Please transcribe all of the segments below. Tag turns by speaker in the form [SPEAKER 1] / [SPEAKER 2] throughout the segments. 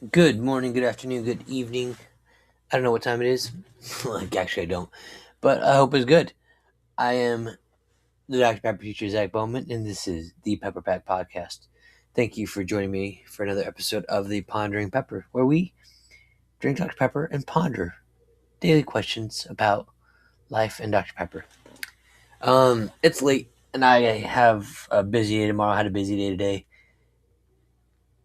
[SPEAKER 1] Good morning, good afternoon, good evening. I don't know what time it is. Actually, I don't. But I hope it's good. I am the Dr. Pepper teacher, Zach Bowman, and this is the PepperPack Podcast. Thank you for joining me for another episode of the Pondering Pepper, where we drink Dr. Pepper and ponder daily questions about life and Dr. Pepper. It's late, and I have a busy day tomorrow. I had a busy day today.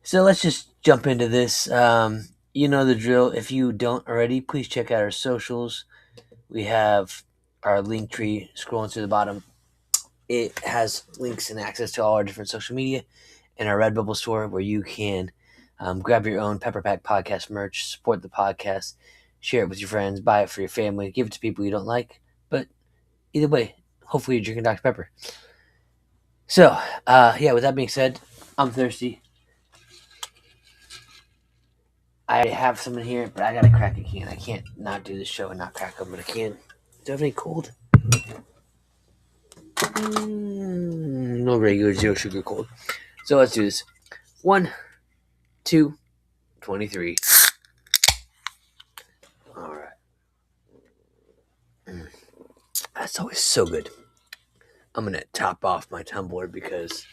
[SPEAKER 1] So let's just jump into this. You know the drill. If you don't already, please check out our socials. We have our link tree scrolling to the bottom. It has links and access to all our different social media and our Redbubble store where you can grab your own Pepper Pack podcast merch, support the podcast, share it with your friends, buy it for your family, give it to people you don't like. But either way, hopefully you're drinking Dr. Pepper. So, with that being said, I'm thirsty. I have some in here, but I gotta crack a can. I can't not do this show and not crack open a can. Do you have any cold? No regular, zero sugar cold. So let's do this. 1, 2, 23. All right. That's always so good. I'm gonna top off my tumbler because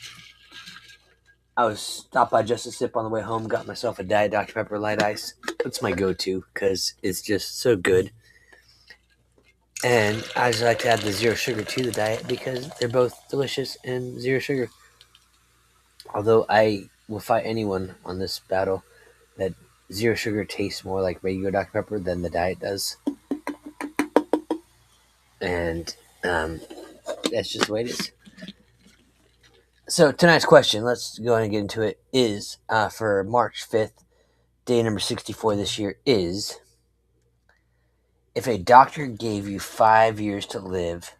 [SPEAKER 1] I was stopped by Just a Sip on the way home. Got myself a Diet Dr. Pepper Light Ice. That's my go-to because it's just so good. And I just like to add the zero sugar to the diet because they're both delicious and zero sugar. Although I will fight anyone on this battle that zero sugar tastes more like regular Dr. Pepper than the diet does. And that's just the way it is. So tonight's question, let's go ahead and get into it, is for March 5th, day number 64 this year, is if a doctor gave you 5 years to live,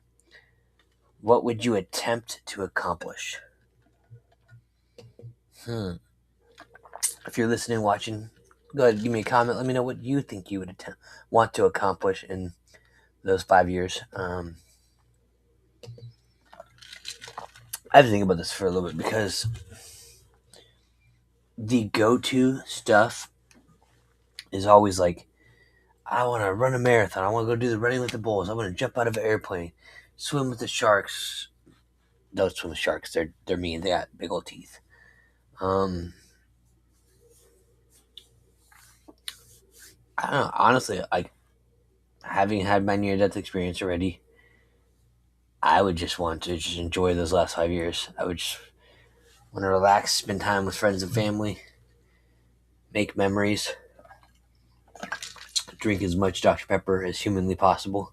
[SPEAKER 1] what would you attempt to accomplish? If you're listening, watching, go ahead and give me a comment. Let me know what you think you would want to accomplish in those 5 years. I have to think about this for a little bit because the go-to stuff is always like, I want to run a marathon. I want to go do the running with the bulls. I want to jump out of an airplane, swim with the sharks. Don't swim with sharks. They're mean. They got big old teeth. Um, I don't know. Honestly, like having had my near death experience already, I would just want to just enjoy those last 5 years. I would just want to relax, spend time with friends and family, make memories, drink as much Dr. Pepper as humanly possible.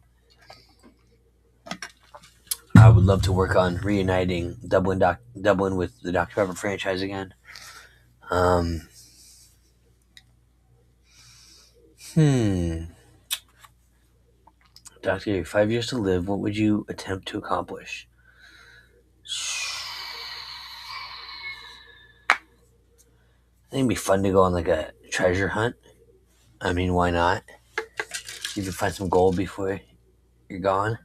[SPEAKER 1] I would love to work on reuniting Dublin with the Dr. Pepper franchise again. Um, hmm. Doctor, 5 years to live. What would you attempt to accomplish? I think it'd be fun to go on like a treasure hunt. I mean, why not? You can find some gold before you're gone.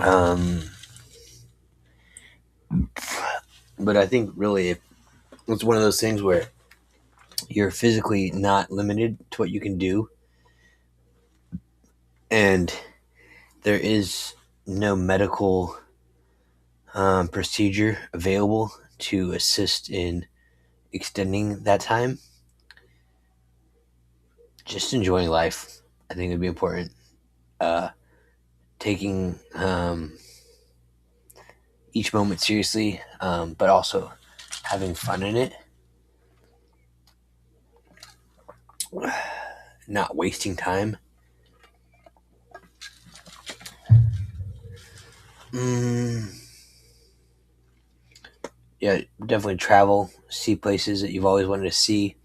[SPEAKER 1] Um, but I think really it's one of those things where you're physically not limited to what you can do, and there is no medical procedure available to assist in extending that time. Just enjoying life, I think, would be important. Uh, Taking each moment seriously, but also having fun in it, not wasting time. Mm, yeah, definitely travel, see places that you've always wanted to see.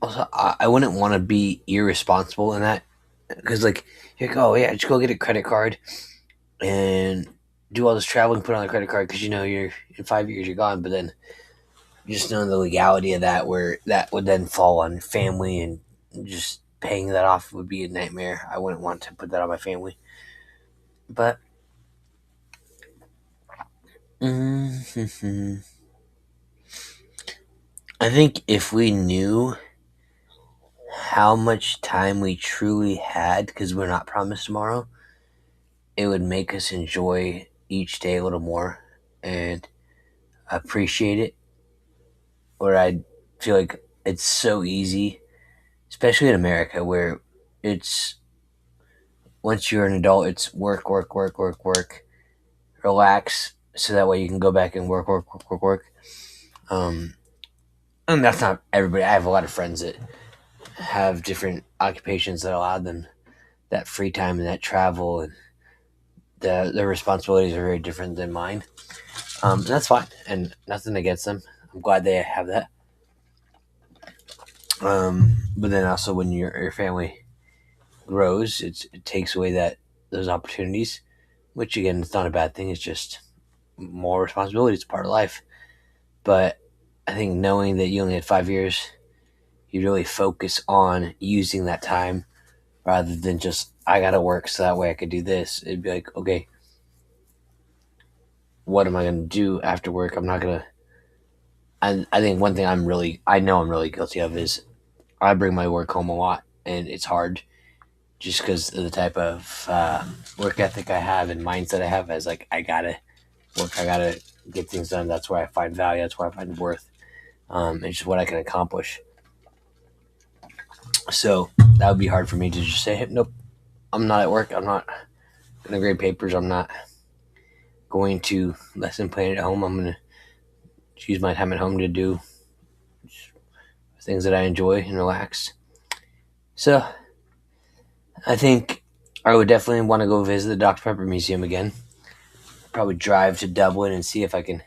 [SPEAKER 1] Also, I wouldn't want to be irresponsible in that because, like, you're like, oh yeah, just go get a credit card and do all this traveling, put on the credit card because you know you're in 5 years you're gone. But then just knowing the legality of that, where that would then fall on family and just paying that off would be a nightmare. I wouldn't want to put that on my family. But I think if we knew how much time we truly had, because we're not promised tomorrow, it would make us enjoy each day a little more and appreciate it. Where I feel like it's so easy, especially in America, where it's once you're an adult, it's work, work, work, work, work, relax, so that way you can go back and work, work, work, work, work. Um, and that's not everybody. I have a lot of friends that have different occupations that allow them that free time and that travel, and their responsibilities are very different than mine. That's fine, and nothing against them. I'm glad they have that. But then also, when your family grows, it takes away those opportunities, which again, it's not a bad thing. It's just more responsibility. It's part of life. But I think knowing that you only had 5 years, you really focus on using that time rather than just I gotta work so that way I could do this. It'd be like, okay, what am I gonna do after work? I'm not gonna. I think one thing I know I'm really guilty of is I bring my work home a lot, and it's hard just because of the type of work ethic I have and mindset I have. As like I gotta work, I gotta get things done. That's where I find value. That's where I find worth. It's just what I can accomplish. So that would be hard for me to just say, hey, nope, I'm not at work. I'm not gonna grade papers. I'm not going to lesson plan at home. I'm gonna use my time at home to do things that I enjoy and relax. So I think I would definitely want to go visit the Dr. Pepper Museum again. Probably drive to Dublin and see if I can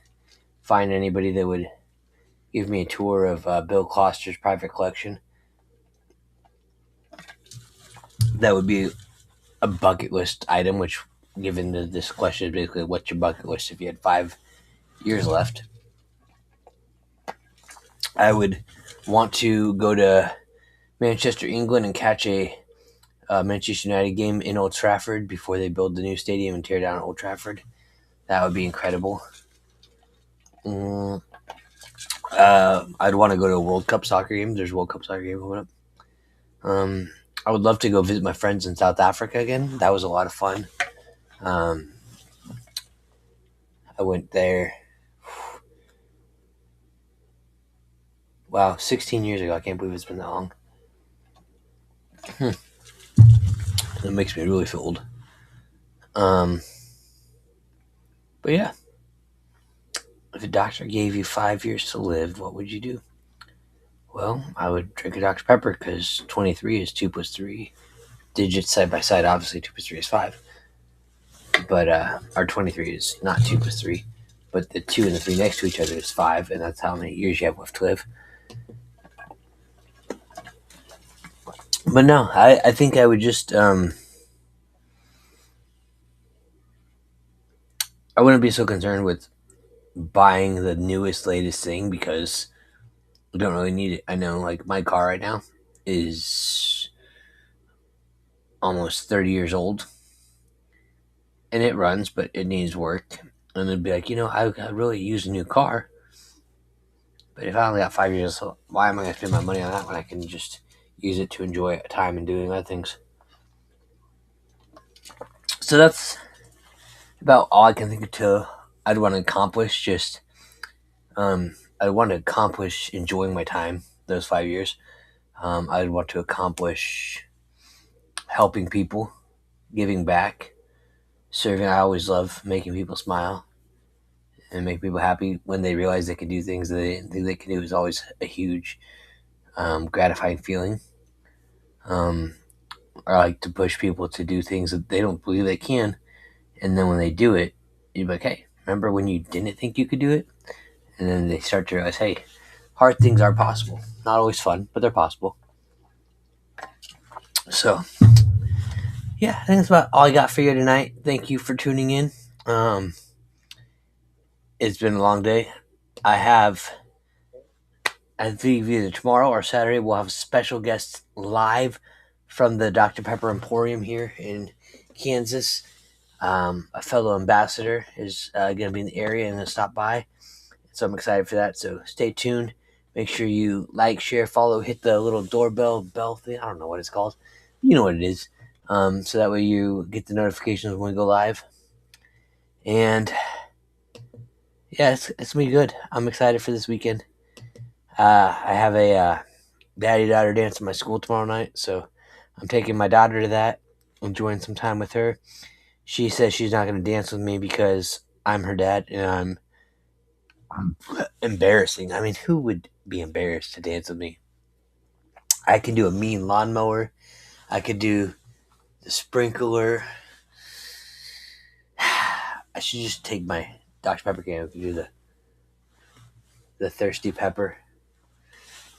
[SPEAKER 1] find anybody that would give me a tour of Bill Kloster's private collection. That would be a bucket list item, which, given this question, is basically what's your bucket list if you had 5 years left. I would want to go to Manchester, England, and catch a Manchester United game in Old Trafford before they build the new stadium and tear down Old Trafford. That would be incredible. I'd want to go to a World Cup soccer game. There's a World Cup soccer game coming up. I would love to go visit my friends in South Africa again. That was a lot of fun. I went there. Wow, 16 years ago. I can't believe it's been that long. It makes me really feel old. But yeah, if a doctor gave you 5 years to live, what would you do? Well, I would drink a Dr. Pepper because 23 is 2 plus 3 digits side by side. Obviously, 2 plus 3 is 5. But our 23 is not 2 plus 3. But the 2 and the 3 next to each other is 5, and that's how many years you have left to live. But no, I think I would just... I wouldn't be so concerned with buying the newest, latest thing because I don't really need it. I know, like, my car right now is almost 30 years old. And it runs, but it needs work. And it'd be like, I really use a new car. But if I only got 5 years, why am I going to spend my money on that when I can just use it to enjoy time and doing other things? So that's about all I can think of I'd want to accomplish. Just, I want to accomplish enjoying my time those 5 years. I'd want to accomplish helping people, giving back, serving. I always love making people smile and make people happy when they realize they can do things that they didn't think they can do is always a huge, gratifying feeling. I like to push people to do things that they don't believe they can, and then when they do it, you're like, hey, remember when you didn't think you could do it? And then they start to realize, hey, hard things are possible. Not always fun, but they're possible. So, yeah, I think that's about all I got for you tonight. Thank you for tuning in. It's been a long day. I think either tomorrow or Saturday we'll have special guests live from the Dr. Pepper Emporium here in Kansas. A fellow ambassador is going to be in the area and going to stop by. So I'm excited for that. So stay tuned. Make sure you like, share, follow, hit the little doorbell bell thing. I don't know what it's called. You know what it is. So that way you get the notifications when we go live. And yeah, it's going to be good. I'm excited for this weekend. I have a daddy-daughter dance at my school tomorrow night, so I'm taking my daughter to that, enjoying some time with her. She says she's not going to dance with me because I'm her dad, and I'm embarrassing. I mean, who would be embarrassed to dance with me? I can do a mean lawnmower. I could do the sprinkler. I should just take my Dr. Pepper can and do the thirsty pepper.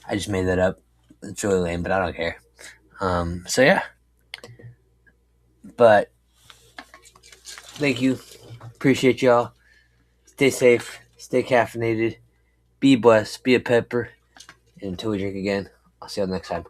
[SPEAKER 1] I just made that up. It's really lame, but I don't care. So yeah. But thank you. Appreciate y'all. Stay safe. Stay caffeinated. Be blessed. Be a pepper. And until we drink again, I'll see y'all next time.